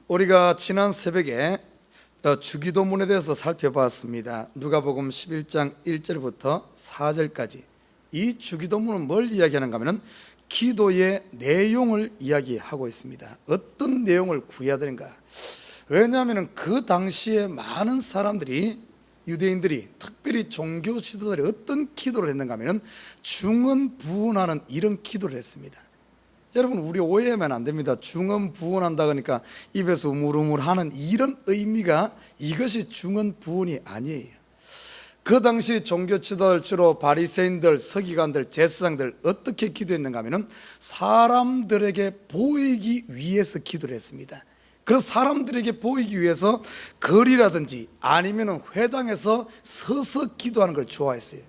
우리가 지난 새벽에 주기도문에 대해서 살펴봤습니다. 누가복음 11장 1절부터 4절까지. 이 주기도문은 뭘 이야기하는가 하면 기도의 내용을 이야기하고 있습니다. 어떤 내용을 구해야 되는가? 왜냐하면 그 당시에 많은 사람들이, 유대인들이, 특별히 종교 지도자들이 어떤 기도를 했는가 하면 중언부언하는 이런 기도를 했습니다. 여러분, 우리 오해하면 안 됩니다. 중언부언한다 그러니까 입에서 우물우물하는 이런 의미가, 이것이 중언부언이 아니에요. 그 당시 종교 지도자들, 주로 바리새인들, 서기관들, 제사장들 어떻게 기도했는가 하면 사람들에게 보이기 위해서 기도를 했습니다. 그래서 사람들에게 보이기 위해서 거리라든지 아니면 회당에서 서서 기도하는 걸 좋아했어요.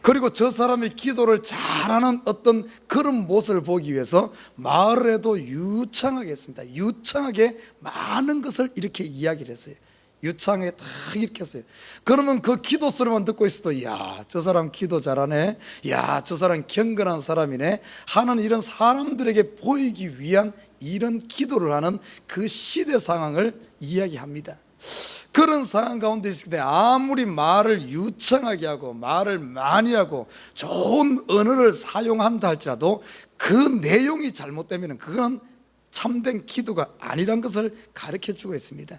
그리고 저 사람이 기도를 잘하는 어떤 그런 모습을 보기 위해서 마을에도 유창하게 했습니다. 유창하게 많은 것을 이렇게 이야기를 했어요. 유창하게 다 이렇게 했어요. 그러면 그 기도 소리만 듣고 있어도, 야, 저 사람 기도 잘하네, 야, 저 사람 경건한 사람이네 하는, 이런 사람들에게 보이기 위한 이런 기도를 하는 그 시대 상황을 이야기합니다. 그런 상황 가운데 있을 때 아무리 말을 유창하게 하고 말을 많이 하고 좋은 언어를 사용한다 할지라도 그 내용이 잘못되면 그건 참된 기도가 아니란 것을 가르쳐주고 있습니다.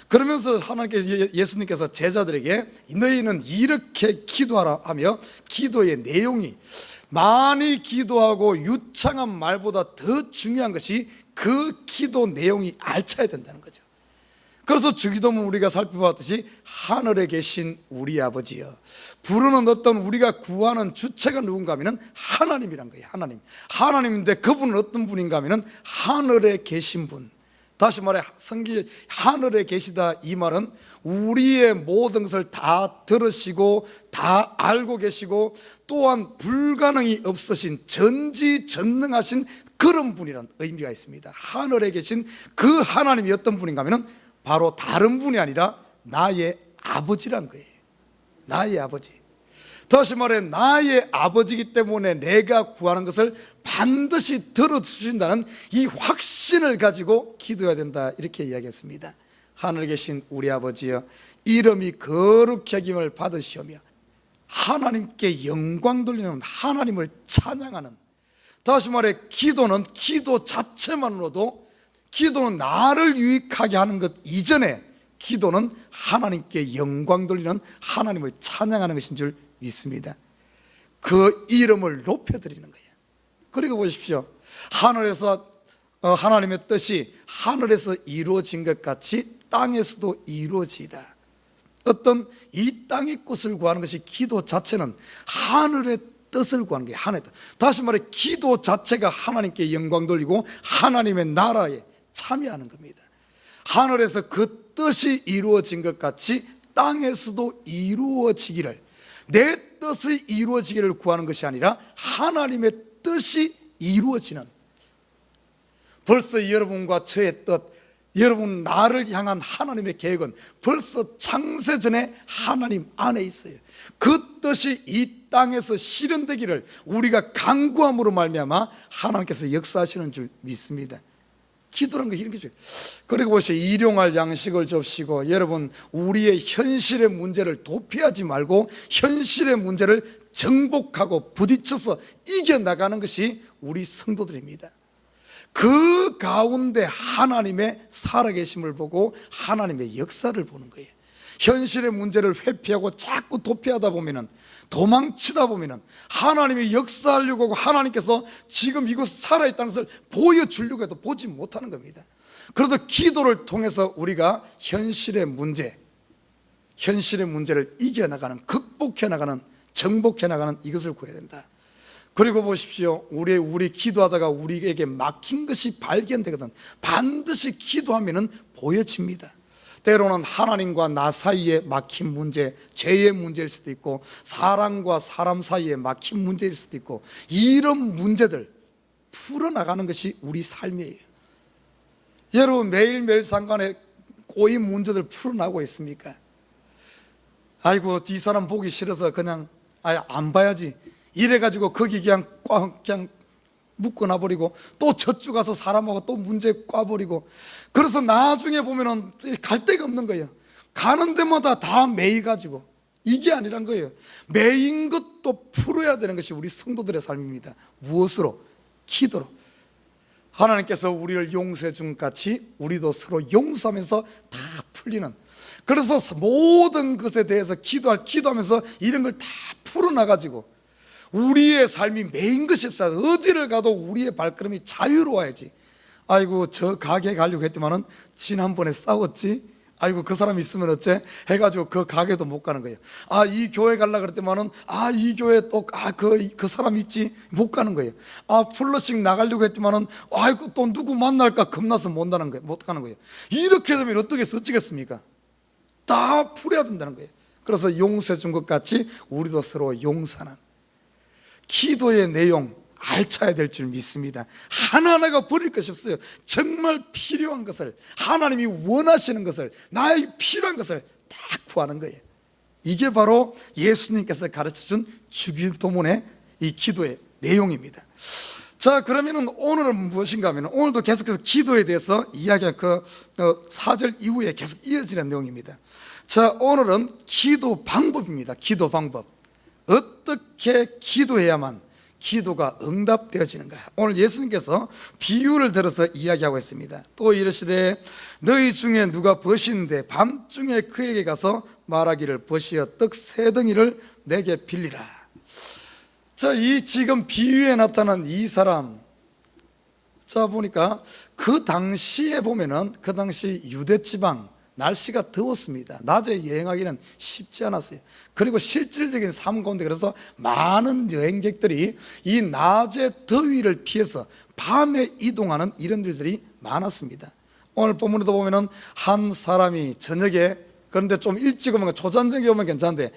그러면서 하나님께서, 예수님께서 제자들에게 너희는 이렇게 기도하라 하며, 기도의 내용이 많이 기도하고 유창한 말보다 더 중요한 것이 그 기도 내용이 알차야 된다는 거죠. 그래서 주기도문 우리가 살펴봤듯이 하늘에 계신 우리 아버지여, 부르는 어떤 우리가 구하는 주체가 누군가 하면 하나님이란 거예요. 하나님인데 그분은 어떤 분인가 하면 하늘에 계신 분. 다시 말해 성경 하늘에 계시다, 이 말은 우리의 모든 것을 다 들으시고 다 알고 계시고 또한 불가능이 없으신 전지전능하신 그런 분이라는 의미가 있습니다. 하늘에 계신 그 하나님이 어떤 분인가 하면 바로 다른 분이 아니라 나의 아버지란 거예요. 나의 아버지. 다시 말해 나의 아버지이기 때문에 내가 구하는 것을 반드시 들어주신다는 이 확신을 가지고 기도해야 된다, 이렇게 이야기했습니다. 하늘에 계신 우리 아버지여, 이름이 거룩히 여김을 받으시오며, 하나님께 영광 돌리는, 하나님을 찬양하는, 다시 말해 기도는 기도 자체만으로도, 기도는 나를 유익하게 하는 것 이전에 기도는 하나님께 영광 돌리는, 하나님을 찬양하는 것인 줄 믿습니다. 그 이름을 높여드리는 거예요. 그리고 보십시오, 하늘에서 하나님의 뜻이 하늘에서 이루어진 것 같이 땅에서도 이루어지다. 어떤 이 땅의 것을 구하는 것이, 기도 자체는 하늘의 뜻을 구하는 거예요. 하늘의 뜻. 다시 말해 기도 자체가 하나님께 영광 돌리고 하나님의 나라에 참여하는 겁니다. 하늘에서 그 뜻이 이루어진 것 같이 땅에서도 이루어지기를, 내 뜻이 이루어지기를 구하는 것이 아니라 하나님의 뜻이 이루어지는, 벌써 여러분과 저의 뜻, 여러분 나를 향한 하나님의 계획은 벌써 창세전에 하나님 안에 있어요. 그 뜻이 이 땅에서 실현되기를 우리가 간구함으로 말미암아 하나님께서 역사하시는 줄 믿습니다. 기도란 거 이런 거죠. 그리고 보시죠, 일용할 양식을 접시고, 여러분 우리의 현실의 문제를 도피하지 말고 현실의 문제를 정복하고 부딪혀서 이겨나가는 것이 우리 성도들입니다. 그 가운데 하나님의 살아계심을 보고 하나님의 역사를 보는 거예요. 현실의 문제를 회피하고 자꾸 도피하다 보면은, 도망치다 보면은 하나님이 역사하려고 하고 하나님께서 지금 이곳 살아있다는 것을 보여주려고 해도 보지 못하는 겁니다. 그래도 기도를 통해서 우리가 현실의 문제를 이겨나가는, 극복해나가는, 정복해나가는 이것을 구해야 된다. 그리고 보십시오, 우리 기도하다가 우리에게 막힌 것이 발견되거든 반드시 기도하면은 보여집니다. 때로는 하나님과 나 사이에 막힌 문제, 죄의 문제일 수도 있고, 사람과 사람 사이에 막힌 문제일 수도 있고, 이런 문제들 풀어나가는 것이 우리 삶이에요. 여러분 매일매일 상관에 고인 문제들 풀어나고 있습니까? 아이고 이 사람 보기 싫어서 그냥 안 봐야지, 이래가지고 거기 그냥 묶어놔버리고 또 저쪽 가서 사람하고 또 문제 꽈버리고, 그래서 나중에 보면은 갈 데가 없는 거예요. 가는 데마다 다 매이가지고. 이게 아니란 거예요. 매인 것도 풀어야 되는 것이 우리 성도들의 삶입니다. 무엇으로? 기도로. 하나님께서 우리를 용서해 준 같이 우리도 서로 용서하면서 다 풀리는, 그래서 모든 것에 대해서 기도하면서 이런 걸 다 풀어나가지고 우리의 삶이 매인 것이 없어요. 어디를 가도 우리의 발걸음이 자유로워야지. 아이고 저 가게 가려고 했지만은 지난번에 싸웠지, 아이고 그 사람 있으면 어째 해가지고 그 가게도 못 가는 거예요. 아 이 교회 가려고 그랬더만은 이 교회 또 그 사람 있지, 못 가는 거예요. 플러싱 나가려고 했지만은 아이고 또 누구 만날까 겁나서 못 가는 거예요. 이렇게 되면 어쩌겠습니까? 다 풀어야 된다는 거예요. 그래서 용서해 준 것 같이 우리도 서로 용서하는 기도의 내용 알차야 될 줄 믿습니다. 하나하나가 버릴 것이 없어요. 정말 필요한 것을, 하나님이 원하시는 것을, 나의 필요한 것을 딱 구하는 거예요. 이게 바로 예수님께서 가르쳐준 주기도문의 이 기도의 내용입니다. 자, 그러면은 오늘은 무엇인가 하면, 오늘도 계속해서 기도에 대해서 이야기할 4절 이후에 계속 이어지는 내용입니다. 자, 오늘은 기도 방법입니다. 기도 방법. 어떻게 기도해야만 기도가 응답되어지는가. 오늘 예수님께서 비유를 들어서 이야기하고 있습니다. 또 이르시되 너희 중에 누가 벗인데 밤중에 그에게 가서 말하기를 벗이어 떡 3덩이를 내게 빌리라. 자, 이 지금 비유에 나타난 이 사람, 자 보니까 그 당시에 보면은 그 당시 유대지방 날씨가 더웠습니다. 낮에 여행하기는 쉽지 않았어요. 그리고 실질적인 삶 가운데 그래서 많은 여행객들이 이 낮의 더위를 피해서 밤에 이동하는 이런 일들이 많았습니다. 오늘 본문에도 보면은 한 사람이 저녁에, 그런데 좀 일찍 오면, 초저녁에 오면 괜찮은데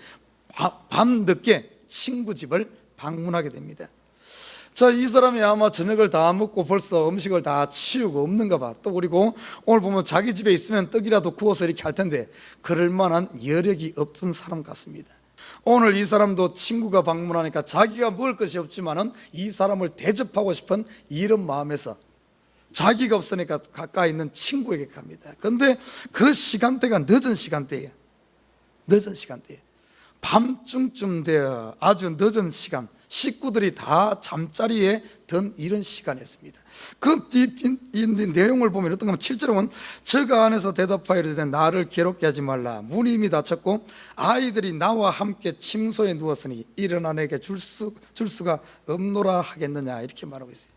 밤 늦게 친구 집을 방문하게 됩니다. 자, 이 사람이 아마 저녁을 다 먹고 벌써 음식을 다 치우고 없는가 봐. 또 그리고 오늘 보면 자기 집에 있으면 떡이라도 구워서 이렇게 할 텐데 그럴 만한 여력이 없던 사람 같습니다. 오늘 이 사람도 친구가 방문하니까 자기가 먹을 것이 없지만은 이 사람을 대접하고 싶은 이런 마음에서 자기가 없으니까 가까이 있는 친구에게 갑니다. 그런데 그 시간대가 늦은 시간대예요. 밤중쯤 되어 아주 늦은 시간, 식구들이 다 잠자리에 든 이런 시간이었습니다. 그 내용을 보면 어떤 거면 7절에 보면 저가 안에서 대답하여 이르되 나를 괴롭게 하지 말라. 문이 이미 닫혔고 아이들이 나와 함께 침소에 누웠으니 일어나 내게 줄 수가 없노라 하겠느냐, 이렇게 말하고 있어요.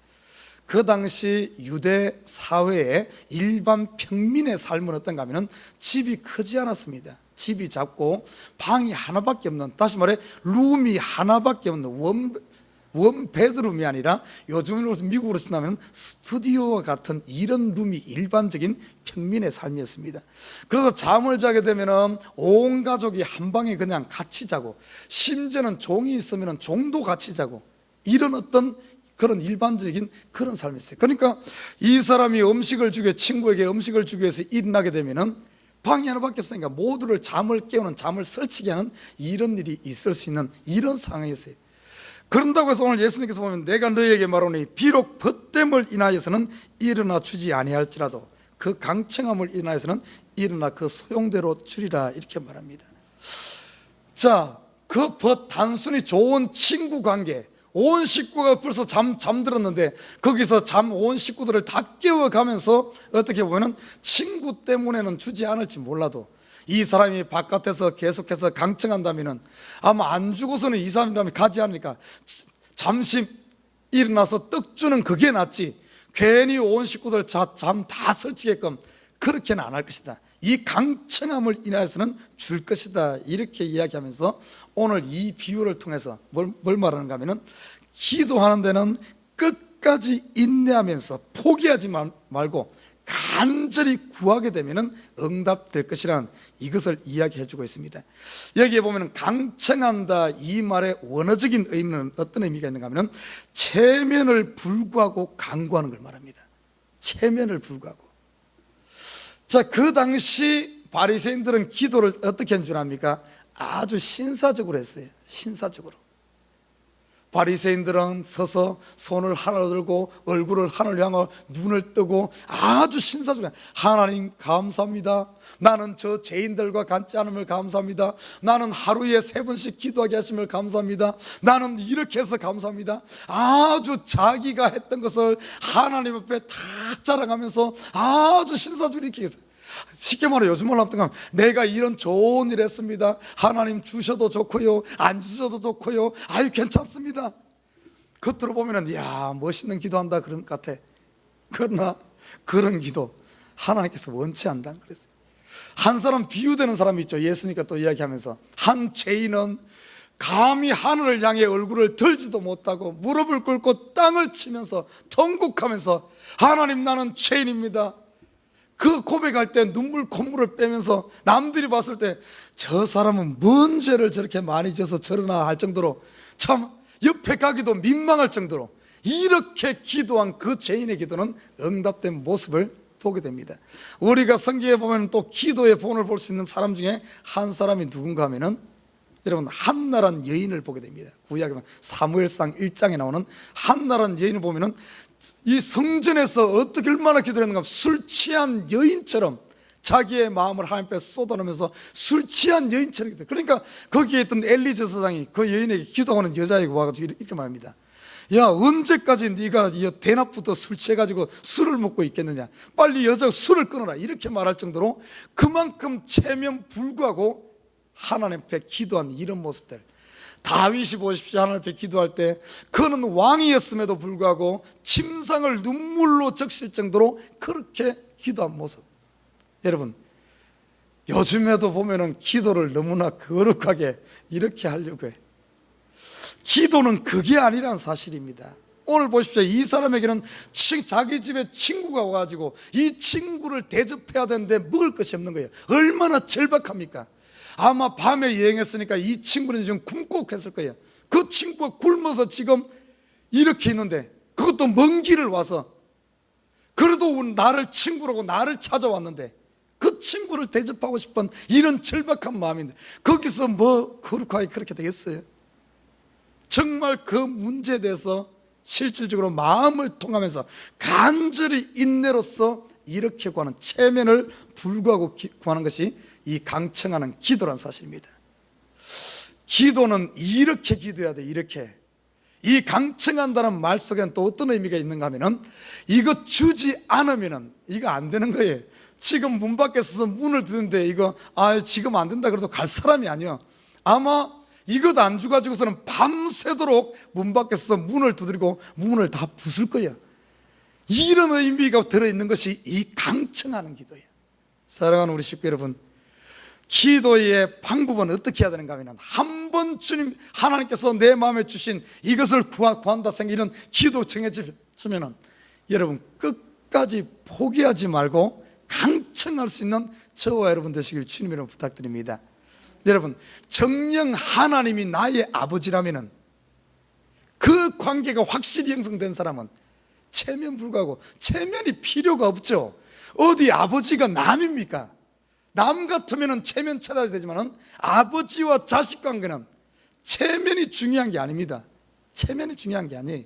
그 당시 유대 사회의 일반 평민의 삶은 어떤가 하면 집이 크지 않았습니다. 집이 작고 방이 하나밖에 없는, 다시 말해 룸이 하나밖에 없는 원 베드룸이 아니라 요즘으로 미국으로 친다면 스튜디오와 같은 이런 룸이 일반적인 평민의 삶이었습니다. 그래서 잠을 자게 되면은 온 가족이 한 방에 그냥 같이 자고, 심지어는 종이 있으면 종도 같이 자고, 이런 어떤 그런 일반적인 그런 삶이었어요. 그러니까 이 사람이 친구에게 음식을 주기 위해서 일어나게 되면은 방이 하나밖에 없으니까 모두를 잠을 깨우는, 잠을 설치게 하는 이런 일이 있을 수 있는 이런 상황이었어요. 그런다고 해서 오늘 예수님께서 보면 내가 너희에게 말하노니 비록 벗됨을 인하여서는 일어나 주지 아니할지라도 그 강청함을 인하여서는 일어나 그 소용대로 주리라, 이렇게 말합니다. 자, 그 단순히 좋은 친구 관계, 온 식구가 벌써 잠들었는데 거기서 온 식구들을 다 깨워가면서 어떻게 보면 친구 때문에는 주지 않을지 몰라도 이 사람이 바깥에서 계속해서 강청한다면 아마 안 주고서는 이 사람이 가지 않으니까 잠시 일어나서 떡 주는 그게 낫지, 괜히 온 식구들 잠 다 설치게끔 그렇게는 안 할 것이다. 이 강청함을 인하여서는 줄 것이다, 이렇게 이야기하면서 오늘 이 비유를 통해서 뭘 말하는가 하면은 기도하는 데는 끝까지 인내하면서 포기하지 말고 간절히 구하게 되면은 응답될 것이라는 이것을 이야기해 주고 있습니다. 여기에 보면 강청한다, 이 말의 원어적인 의미는 어떤 의미가 있는가 하면 체면을 불구하고 간구하는 걸 말합니다. 체면을 불구하고. 자, 그 당시 바리새인들은 기도를 어떻게 한 줄 압니까? 아주 신사적으로 했어요. 신사적으로. 바리새인들은 서서 손을 하나 들고 얼굴을 하늘 향하고 눈을 뜨고 아주 신사적인, 하나님 감사합니다. 나는 저 죄인들과 같지 않음을 감사합니다. 나는 하루에 3번씩 기도하게 하심을 감사합니다. 나는 이렇게 해서 감사합니다. 아주 자기가 했던 것을 하나님 앞에 다 자랑하면서 아주 신사적으로 이렇게 했어요. 쉽게 말해 요즘으로 하면 내가 이런 좋은 일 했습니다. 하나님 주셔도 좋고요, 안 주셔도 좋고요, 아유 괜찮습니다. 겉으로 보면은 야 멋있는 기도한다 그런 것 같아. 그러나 그런 기도 하나님께서 원치 않다 그랬어요. 한 사람 비유되는 사람이 있죠. 예수님과 또 이야기하면서 한 죄인은 감히 하늘을 향해 얼굴을 들지도 못하고 무릎을 꿇고 땅을 치면서 통곡하면서 하나님 나는 죄인입니다. 그 고백할 때 눈물 콧물을 빼면서 남들이 봤을 때 저 사람은 뭔 죄를 저렇게 많이 져서 저러나 할 정도로 참 옆에 가기도 민망할 정도로 이렇게 기도한 그 죄인의 기도는 응답된 모습을 보게 됩니다. 우리가 성경에 보면 또 기도의 본을 볼 수 있는 사람 중에 한 사람이 누군가 하면은 여러분 한나란 여인을 보게 됩니다. 구약에 보면 사무엘상 1장에 나오는 한나란 여인을 보면은 이 성전에서 어떻게 얼마나 기도를 했는가, 술 취한 여인처럼 자기의 마음을 하나님 앞에 쏟아내면서 술 취한 여인처럼 기도해요. 그러니까 거기에 있던 엘리 제사장이 그 여인에게 기도하는 여자에게 와가지고 이렇게 말합니다. 야 언제까지 네가 대낮부터 술 취해가지고 술을 먹고 있겠느냐, 빨리 여자가 술을 끊어라, 이렇게 말할 정도로 그만큼 체면 불구하고 하나님 앞에 기도한 이런 모습들. 다윗이 보십시오. 하나님 앞에 기도할 때 그는 왕이었음에도 불구하고 침상을 눈물로 적실 정도로 그렇게 기도한 모습. 여러분 요즘에도 보면은 기도를 너무나 거룩하게 이렇게 하려고 해. 기도는 그게 아니란 사실입니다. 오늘 보십시오. 이 사람에게는 자기 집에 친구가 와가지고 이 친구를 대접해야 되는데 먹을 것이 없는 거예요. 얼마나 절박합니까? 아마 밤에 여행했으니까 이 친구는 지금 굶고 했을 거예요. 그 친구가 굶어서 지금 이렇게 있는데, 그것도 먼 길을 와서, 그래도 나를 친구라고 나를 찾아왔는데 그 친구를 대접하고 싶은 이런 절박한 마음인데 거기서 뭐 거룩하게 그렇게 되겠어요? 정말 그 문제에 대해서 실질적으로 마음을 통하면서 간절히 인내로서 이렇게 구하는, 체면을 불구하고 구하는 것이 이 강청하는 기도란 사실입니다. 기도는 이렇게 기도해야 돼. 이렇게. 이 강청한다는 말 속에는 또 어떤 의미가 있는가 하면은 이거 주지 않으면은 이거 안 되는 거예요. 지금 문 밖에서 문을 두는데 이거 지금 안 된다 그래도 갈 사람이 아니야. 아마 이것 안 주가지고서는 밤새도록 문 밖에서 문을 두드리고 문을 다 부술 거야. 이런 의미가 들어있는 것이 이 강청하는 기도예요. 사랑하는 우리 식구 여러분, 기도의 방법은 어떻게 해야 되는가 하면 한 번 주님 하나님께서 내 마음에 주신 이것을 구한다 생각, 이런 기도 정해지면 여러분 끝까지 포기하지 말고 강청할 수 있는 저와 여러분 되시길 주님으로 부탁드립니다. 여러분 정녕 하나님이 나의 아버지라면 그 관계가 확실히 형성된 사람은 체면 불구하고, 체면이 필요가 없죠. 어디 아버지가 남입니까? 남 같으면 체면 찾아야 되지만 아버지와 자식 관계는 체면이 중요한 게 아닙니다. 체면이 중요한 게 아니에요.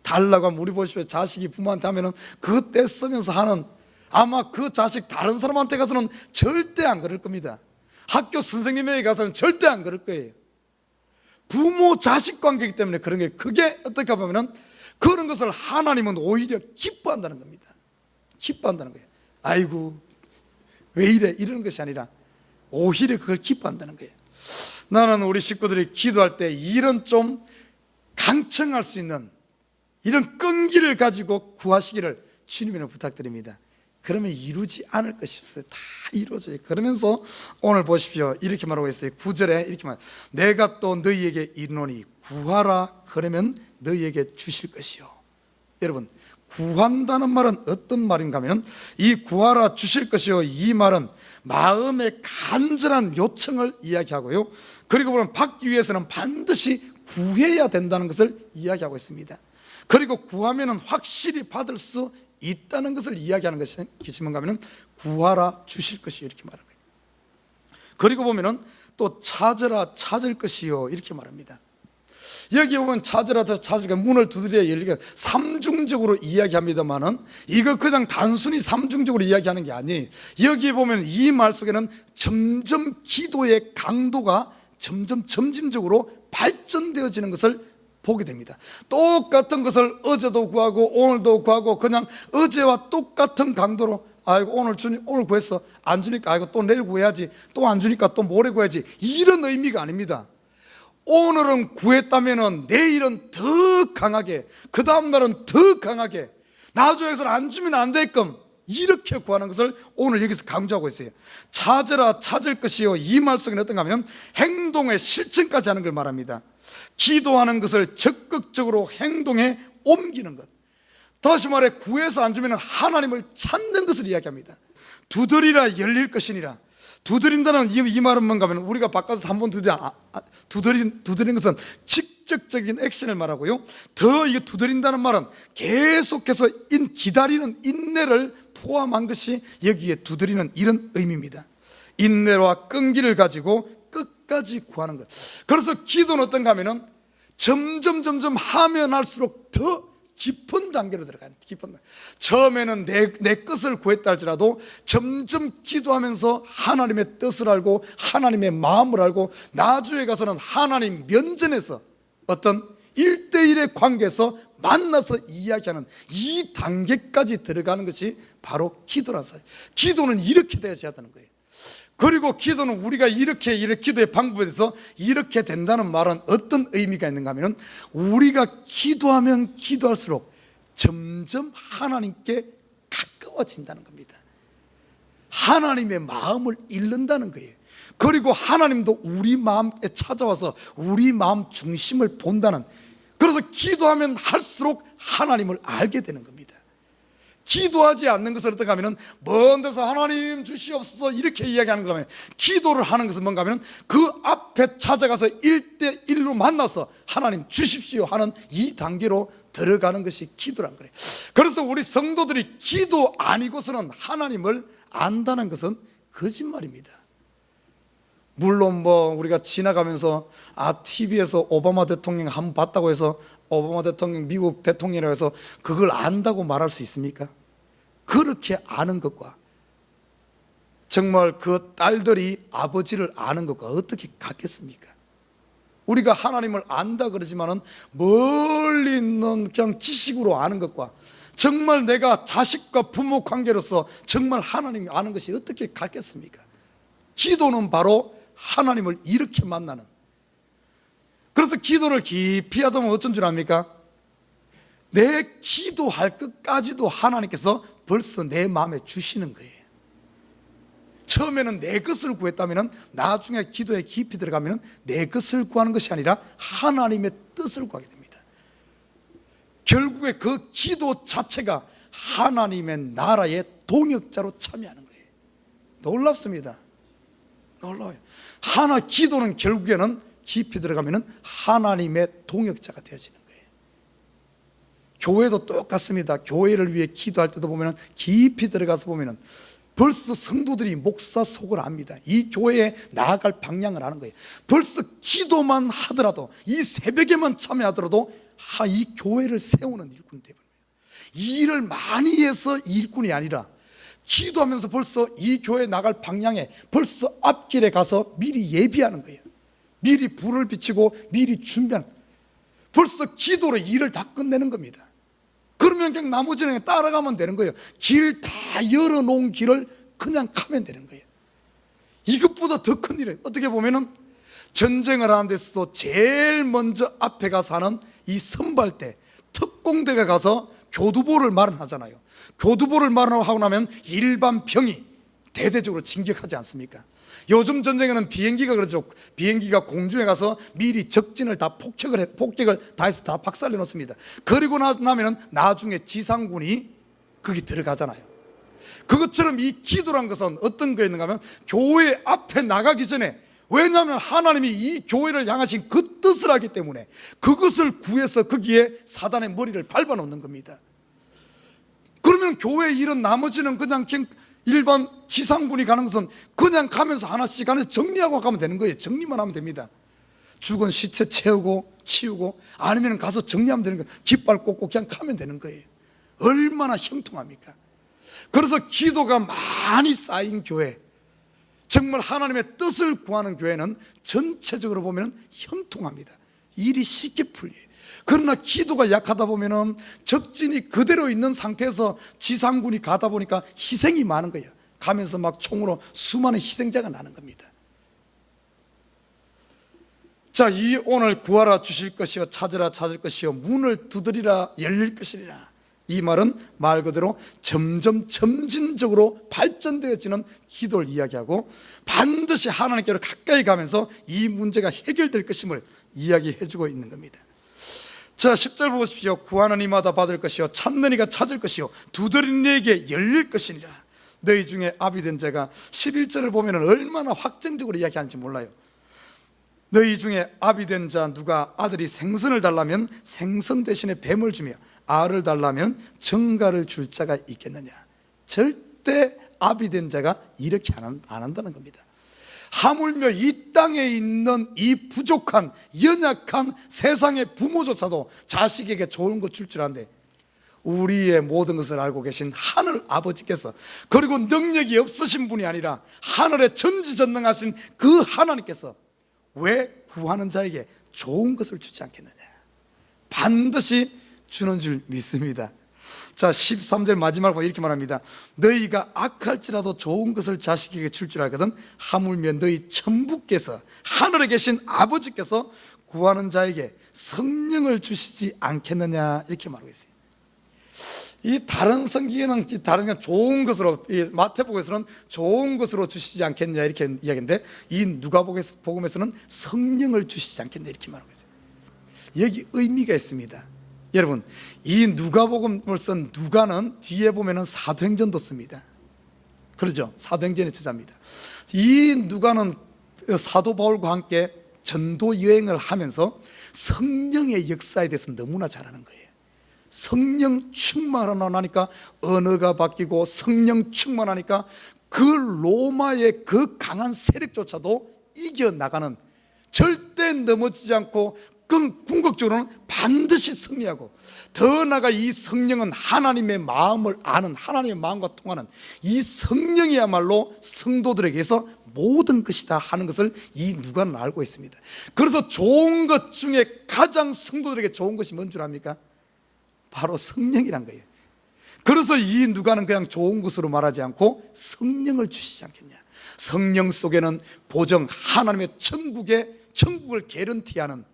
달라고 하면 우리 보십시오. 자식이 부모한테 하면 그거 떼쓰면서 하는, 아마 그 자식 다른 사람한테 가서는 절대 안 그럴 겁니다. 학교 선생님에게 가서는 절대 안 그럴 거예요. 부모 자식 관계이기 때문에 그런 게, 그게 어떻게 보면 그런 것을 하나님은 오히려 기뻐한다는 겁니다. 기뻐한다는 거예요. 아이고 왜 이래, 이러는 것이 아니라 오히려 그걸 기뻐한다는 거예요. 나는 우리 식구들이 기도할 때 이런 좀 강청할 수 있는 이런 끈기를 가지고 구하시기를 주님으로 부탁드립니다. 그러면 이루지 않을 것이 없어요. 다 이루어져요. 그러면서 오늘 보십시오. 이렇게 말하고 있어요. 9절에 이렇게 말, 내가 또 너희에게 이르노니 구하라 그러면 너희에게 주실 것이요. 여러분 구한다는 말은 어떤 말인가 하면 이 구하라 주실 것이요, 이 말은 마음의 간절한 요청을 이야기하고요, 그리고 보면 받기 위해서는 반드시 구해야 된다는 것을 이야기하고 있습니다. 그리고 구하면 확실히 받을 수 있다는 것을 이야기하는 것이 뭔가 하면 구하라 주실 것이요 이렇게 말합니다. 그리고 보면은 또 찾으라 찾을 것이요 이렇게 말합니다. 여기 보면 찾으라 찾으라 문을 두드려야 열리게 삼중적으로 이야기합니다만은 이거 그냥 단순히 삼중적으로 이야기하는 게 아니에요. 여기 보면 이 말 속에는 점점 기도의 강도가 점진적으로 발전되어지는 것을 보게 됩니다. 똑같은 것을 어제도 구하고 오늘도 구하고 그냥 어제와 똑같은 강도로 아이고 오늘 주님 오늘 구했어 안 주니까 아이고 또 내일 구해야지 또 안 주니까 또 모레 구해야지 이런 의미가 아닙니다. 오늘은 구했다면은 내일은 더 강하게 그 다음 날은 더 강하게 나중에서는 안 주면 안 되게끔 이렇게 구하는 것을 오늘 여기서 강조하고 있어요. 찾으라 찾을 것이요 이 말 속에는 어떤가 하면 행동의 실천까지 하는 걸 말합니다. 기도하는 것을 적극적으로 행동에 옮기는 것, 다시 말해 구해서 안 주면 하나님을 찾는 것을 이야기합니다. 두드리라 열릴 것이니라. 두드린다는 이 말은 뭔가 하면 우리가 바꿔서 한번 두드리는 것은 직접적인 액션을 말하고요, 더 이게 두드린다는 말은 계속해서 기다리는 인내를 포함한 것이 여기에 두드리는 이런 의미입니다. 인내와 끈기를 가지고 끝까지 구하는 것. 그래서 기도는 어떤가 하면은 점점 하면 할수록 더 깊은 단계로 들어가는 깊은 단계. 처음에는 내 것을 구했다 할지라도 점점 기도하면서 하나님의 뜻을 알고 하나님의 마음을 알고 나중에 가서는 하나님 면전에서 어떤 1대1의 관계에서 만나서 이야기하는 이 단계까지 들어가는 것이 바로 기도라는 사실. 기도는 이렇게 되어야 한다는 거예요. 그리고 기도는 우리가 이렇게 기도의 방법에 대해서 이렇게 된다는 말은 어떤 의미가 있는가 하면 우리가 기도하면 기도할수록 점점 하나님께 가까워진다는 겁니다. 하나님의 마음을 잃는다는 거예요. 그리고 하나님도 우리 마음에 찾아와서 우리 마음 중심을 본다는, 그래서 기도하면 할수록 하나님을 알게 되는 겁니다. 기도하지 않는 것을 어떻게 하면 먼 데서 하나님 주시옵소서 이렇게 이야기하는 거라면, 기도를 하는 것은 뭔가 하면 그 앞에 찾아가서 1대1로 만나서 하나님 주십시오 하는 이 단계로 들어가는 것이 기도란 거예요. 그래서 우리 성도들이 기도 아니고서는 하나님을 안다는 것은 거짓말입니다. 물론 우리가 지나가면서 TV에서 오바마 대통령 한번 봤다고 해서 오바마 대통령 미국 대통령이라고 해서 그걸 안다고 말할 수 있습니까? 그렇게 아는 것과 정말 그 딸들이 아버지를 아는 것과 어떻게 같겠습니까? 우리가 하나님을 안다 그러지만은 멀리 있는 그냥 지식으로 아는 것과 정말 내가 자식과 부모 관계로서 정말 하나님이 아는 것이 어떻게 같겠습니까? 기도는 바로 하나님을 이렇게 만나는, 그래서 기도를 깊이 하다 보면 어쩐 줄 압니까? 내 기도할 것까지도 하나님께서 벌써 내 마음에 주시는 거예요. 처음에는 내 것을 구했다면 나중에 기도에 깊이 들어가면 내 것을 구하는 것이 아니라 하나님의 뜻을 구하게 됩니다. 결국에 그 기도 자체가 하나님의 나라의 동역자로 참여하는 거예요. 놀랍습니다. 놀라워요. 기도는 결국에는 깊이 들어가면 하나님의 동역자가 되어지는 거예요. 교회도 똑같습니다. 교회를 위해 기도할 때도 보면 깊이 들어가서 보면 벌써 성도들이 목사 속을 압니다. 이 교회에 나아갈 방향을 아는 거예요. 벌써 기도만 하더라도, 이 새벽에만 참여하더라도 이 교회를 세우는 일꾼이 되어버려요. 이 일을 많이 해서 일꾼이 아니라 기도하면서 벌써 이 교회에 나갈 방향에 벌써 앞길에 가서 미리 예비하는 거예요. 미리 불을 비치고 미리 준비하는 거예요. 벌써 기도로 일을 다 끝내는 겁니다. 그러면 그냥 나머지는 그냥 따라가면 되는 거예요. 길 다 열어놓은 길을 그냥 가면 되는 거예요. 이것보다 더 큰 일이에요. 어떻게 보면은 전쟁을 하는 데서도 제일 먼저 앞에 가서 하는 이 선발대, 특공대가 가서 교두보를 마련하잖아요. 교두보를 마련하고 나면 일반 병이 대대적으로 진격하지 않습니까? 요즘 전쟁에는 비행기가 그러죠. 비행기가 공중에 가서 미리 적진을 다 폭격을 다 해서 다 박살내 놓습니다. 그리고 나면은 나중에 지상군이 거기 들어가잖아요. 그것처럼 이 기도란 것은 어떤 거였는가 하면 교회 앞에 나가기 전에, 왜냐하면 하나님이 이 교회를 향하신 그 뜻을 알기 때문에 그것을 구해서 거기에 사단의 머리를 밟아 놓는 겁니다. 그러면 교회 일은 나머지는 그냥 일반 지상군이 가는 것은 그냥 가면서 하나씩 정리하고 가면 되는 거예요. 정리만 하면 됩니다. 죽은 시체 채우고 치우고 아니면 가서 정리하면 되는 거예요. 깃발 꽂고 그냥 가면 되는 거예요. 얼마나 형통합니까? 그래서 기도가 많이 쌓인 교회, 정말 하나님의 뜻을 구하는 교회는 전체적으로 보면 형통합니다. 일이 쉽게 풀려요. 그러나 기도가 약하다 보면 적진이 그대로 있는 상태에서 지상군이 가다 보니까 희생이 많은 거예요. 가면서 막 총으로 수많은 희생자가 나는 겁니다. 자, 이 오늘 구하라 주실 것이요 찾으라 찾을 것이요 문을 두드리라 열릴 것이리라, 이 말은 말 그대로 점점 점진적으로 발전되어지는 기도를 이야기하고 반드시 하나님께로 가까이 가면서 이 문제가 해결될 것임을 이야기해 주고 있는 겁니다. 자, 10절 보십시오. 구하는 이마다 받을 것이요 찾는 이가 찾을 것이요 두드리는 이에게 열릴 것이니라. 너희 중에 아비된 자가 11절을 보면 얼마나 확정적으로 이야기하는지 몰라요. 너희 중에 아비된 자 누가 아들이 생선을 달라면 생선 대신에 뱀을 주며 알을 달라면 정갈을 줄 자가 있겠느냐. 절대 아비된 자가 이렇게 안 한다는 겁니다. 하물며 이 땅에 있는 이 부족한 연약한 세상의 부모조차도 자식에게 좋은 것 줄 줄 아는데, 우리의 모든 것을 알고 계신 하늘 아버지께서, 그리고 능력이 없으신 분이 아니라 하늘에 전지전능하신 그 하나님께서 왜 구하는 자에게 좋은 것을 주지 않겠느냐. 반드시 주는 줄 믿습니다. 자, 13절 마지막으로 이렇게 말합니다. 너희가 악할지라도 좋은 것을 자식에게 줄 줄 알거든 하물며 너희 천부께서, 하늘에 계신 아버지께서 구하는 자에게 성령을 주시지 않겠느냐, 이렇게 말하고 있어요. 이 다른 성경에는 다른 좋은 것으로, 마태복음에서는 좋은 것으로 주시지 않겠냐 이렇게 이야기인데, 이 누가복음에서는 성령을 주시지 않겠냐 이렇게 말하고 있어요. 여기 의미가 있습니다. 여러분, 이 누가복음을 쓴 누가는 뒤에 보면은 사도행전도 씁니다. 그렇죠? 사도행전의 저자입니다. 이 누가는 사도 바울과 함께 전도 여행을 하면서 성령의 역사에 대해서 너무나 잘 아는 거예요. 성령 충만하고 나니까 언어가 바뀌고, 성령 충만하니까 그 로마의 그 강한 세력조차도 이겨나가는, 절대 넘어지지 않고 궁극적으로는 반드시 승리하고, 더 나아가 이 성령은 하나님의 마음을 아는, 하나님의 마음과 통하는 이 성령이야말로 성도들에게서 모든 것이다 하는 것을 이 누가는 알고 있습니다. 그래서 좋은 것 중에 가장 성도들에게 좋은 것이 뭔 줄 압니까? 바로 성령이란 거예요. 그래서 이 누가는 그냥 좋은 것으로 말하지 않고 성령을 주시지 않겠냐. 성령 속에는 보정, 하나님의 천국을 개런티하는,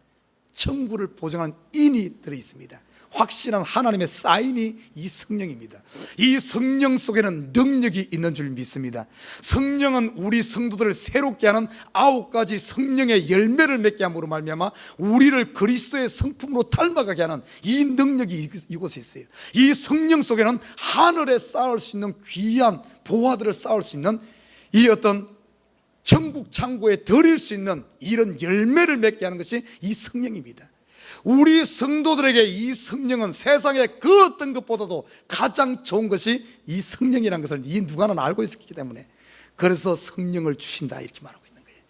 천국을 보정하는 인이 들어있습니다. 확실한 하나님의 사인이 이 성령입니다. 이 성령 속에는 능력이 있는 줄 믿습니다. 성령은 우리 성도들을 새롭게 하는 9가지 성령의 열매를 맺게 함으로 말미암아 우리를 그리스도의 성품으로 닮아가게 하는 이 능력이 이곳에 있어요. 이 성령 속에는 하늘에 쌓을 수 있는 귀한 보화들을 쌓을 수 있는, 이 어떤 천국 창고에 드릴 수 있는 이런 열매를 맺게 하는 것이 이 성령입니다. 우리 성도들에게 이 성령은 세상의 그 어떤 것보다도 가장 좋은 것이 이 성령이라는 것을 이 누가는 알고 있었기 때문에, 그래서 성령을 주신다 이렇게 말하고 있는 거예요.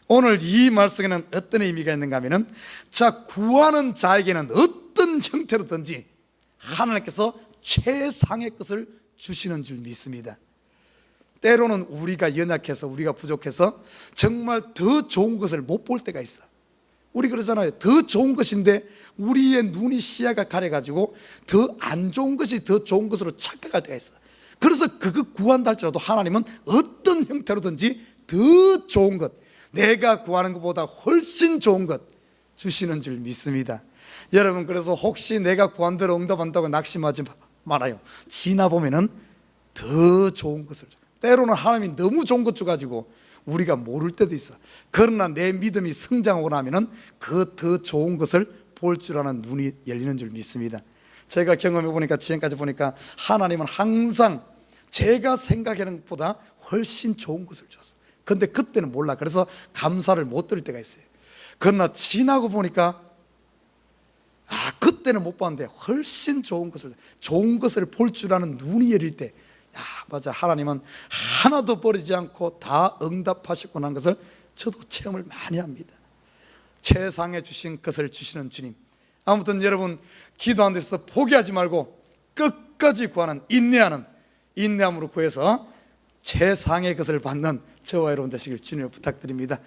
오늘 이 말 속에는 어떤 의미가 있는가 하면은, 자, 구하는 자에게는 어떤 형태로든지 하나님께서 최상의 것을 주시는 줄 믿습니다. 때로는 우리가 연약해서, 우리가 부족해서 정말 더 좋은 것을 못 볼 때가 있어. 우리 그러잖아요. 더 좋은 것인데 우리의 눈이, 시야가 가려가지고 더 안 좋은 것이 더 좋은 것으로 착각할 때가 있어. 그래서 그거 구한다 할지라도 하나님은 어떤 형태로든지 더 좋은 것, 내가 구하는 것보다 훨씬 좋은 것 주시는 줄 믿습니다. 여러분, 그래서 혹시 내가 구한 대로 응답한다고 낙심하지 말아요. 지나보면은 더 좋은 것을 줘. 때로는 하나님이 너무 좋은 것 줘가지고 우리가 모를 때도 있어. 그러나 내 믿음이 성장하고 나면은 그 더 좋은 것을 볼 줄 아는 눈이 열리는 줄 믿습니다. 제가 경험해 보니까, 지금까지 보니까 하나님은 항상 제가 생각하는 것보다 훨씬 좋은 것을 줬어. 근데 그때는 몰라. 그래서 감사를 못 드릴 때가 있어요. 그러나 지나고 보니까 그때는 못 봤는데 훨씬 좋은 것을 볼 줄 아는 눈이 열릴 때, 맞아, 하나님은 하나도 버리지 않고 다 응답하시고 난 것을 저도 체험을 많이 합니다. 최상에 주신 것을 주시는 주님, 아무튼 여러분 기도하는 데서 포기하지 말고 끝까지 구하는 인내함으로 구해서 최상의 것을 받는 저와 여러분 되시길 주님으로 부탁드립니다.